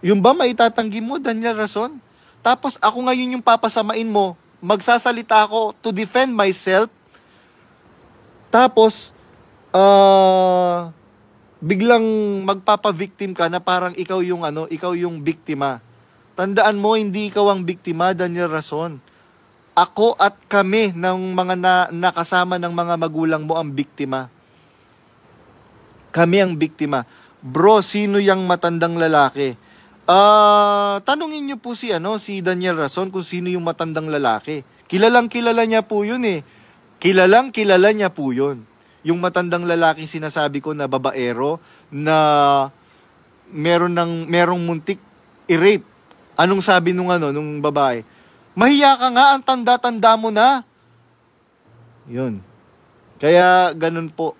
Yung ba maitatanggi mo, Daniel Rason? Tapos ako ngayon yung papasamain mo, magsasalita ako to defend myself, tapos, biglang magpapa-victim ka na parang ikaw yung ikaw yung biktima. Tandaan mo, hindi ikaw ang biktima, Daniel Rason. Ako at kami ng mga nakasama ng mga magulang mo ang biktima. Kami ang biktima. Bro, sino yung matandang lalaki? Tanungin niyo po si Daniel Rason kung sino yung matandang lalaki. Kilalang kilala niya po yun eh. Kilalang kilala niya po yun. Yung matandang lalaki sinasabi ko na babaero na merong muntik i-rape. Anong sabi nung babae? Mahiya ka nga, ang tanda-tanda mo na. Yun. Kaya ganun po.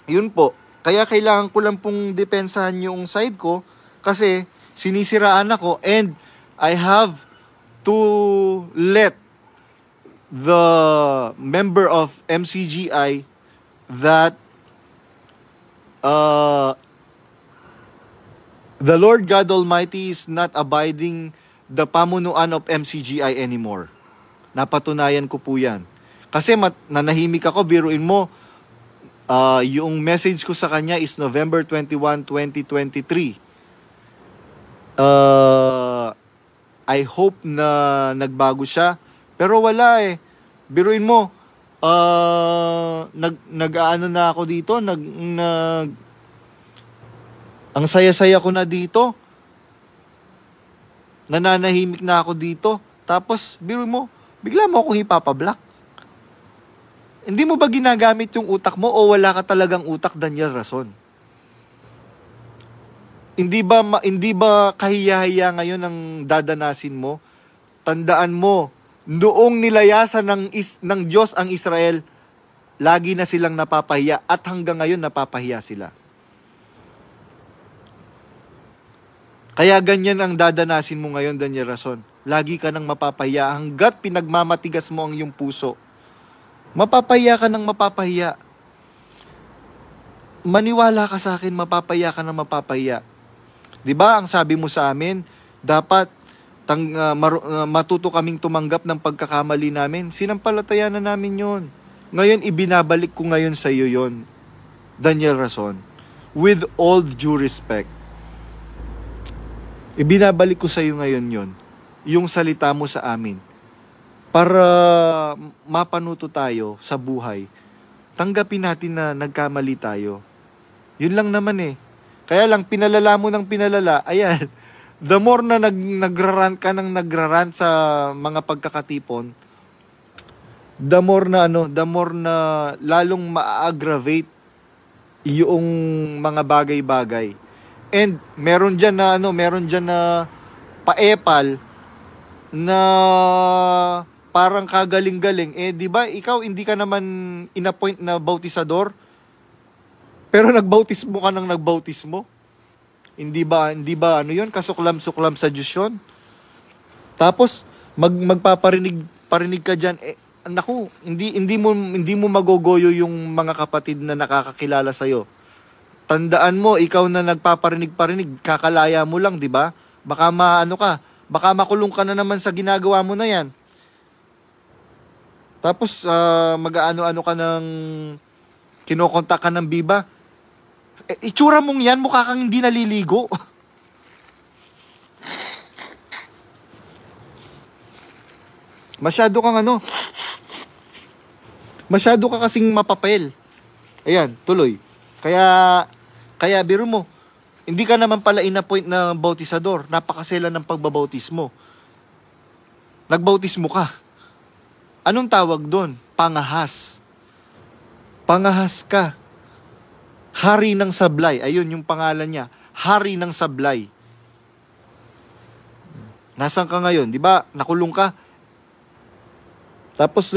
Yun po. Kaya kailangan ko lang pong depensahan yung side ko kasi sinisiraan ako and I have to let the member of MCGI that the Lord God Almighty is not abiding the pamunuan of MCGI anymore. Napatunayan ko po yan. Kasi nanahimik ako, biruin mo, yung message ko sa kanya is November 21, 2023. I hope na nagbago siya. Pero wala eh. Biruin mo, nag-aano na ako dito, ang saya-saya ko na dito. Nananahimik na ako dito. Tapos, biruin mo, bigla mo akong ipapablock. Hindi mo ba ginagamit yung utak mo o wala ka talagang utak, Daniel Rason? Hindi ba kahiya-hiya ngayon ang dadanasin mo? Tandaan mo, noong nilayasan ng Diyos ang Israel, lagi na silang napapahiya at hanggang ngayon napapahiya sila. Kaya ganyan ang dadanasin mo ngayon, Daniel Rason. Lagi ka nang mapapahiya hanggat pinagmamatigas mo ang iyong puso. Mapapahiya ka ng mapapahiya. Maniwala ka sa akin, mapapahiya ka ng mapapahiya. 'Di ba ang sabi mo sa amin, dapat matuto kaming tumanggap ng pagkakamali namin. Sinampalataya na namin 'yon. Ngayon ibinabalik ko ngayon sa iyo 'yon, Daniel Rason. With all due respect. Ibinabalik ko sa iyo ngayon 'yon. Yung salita mo sa amin. Para mapanuto tayo sa buhay, tanggapin natin na nagkamali tayo. Yun lang naman eh. Kaya lang, pinalala mo ng pinalala, ayan, the more na nagrarant ka ng nagrarant sa mga pagkakatipon, the more na lalong ma-aggravate yung mga bagay-bagay. And meron dyan na paepal na parang kagaling-galing. Di ba, ikaw hindi ka naman inappoint na bautisador, pero nagbautismo ka ng nagbautismo. Hindi ba yun? Kasuklam-suklam sa Diyos yun. Tapos, magpaparinig ka dyan. Naku, hindi mo magogoyo yung mga kapatid na nakakakilala sa'yo. Tandaan mo, ikaw na nagpaparinig-parinig, kakalaya mo lang, di ba? Baka baka makulong ka na naman sa ginagawa mo na yan. Tapos, mag-ano-ano ka ng kinokontak ka ng Biba. Itsura mong yan, mukha kang hindi naliligo. Masyado ka kasing mapapel. Ayan, tuloy. Kaya biro mo, hindi ka naman pala in-appoint na bautisador. Napakasela ng pagbabautismo. Nagbautismo ka. Anong tawag doon? Pangahas. Pangahas ka. Hari ng sablay. Ayun yung pangalan niya. Hari ng sablay. Nasaan ka ngayon? Di ba? Nakulong ka. Tapos,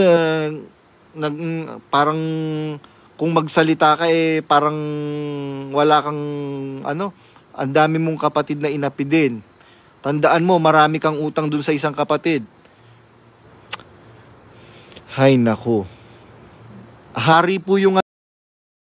parang, kung magsalita ka parang wala kang, ang dami mong kapatid na inapi din. Tandaan mo, marami kang utang dun sa isang kapatid. Hay nako. Hari po yung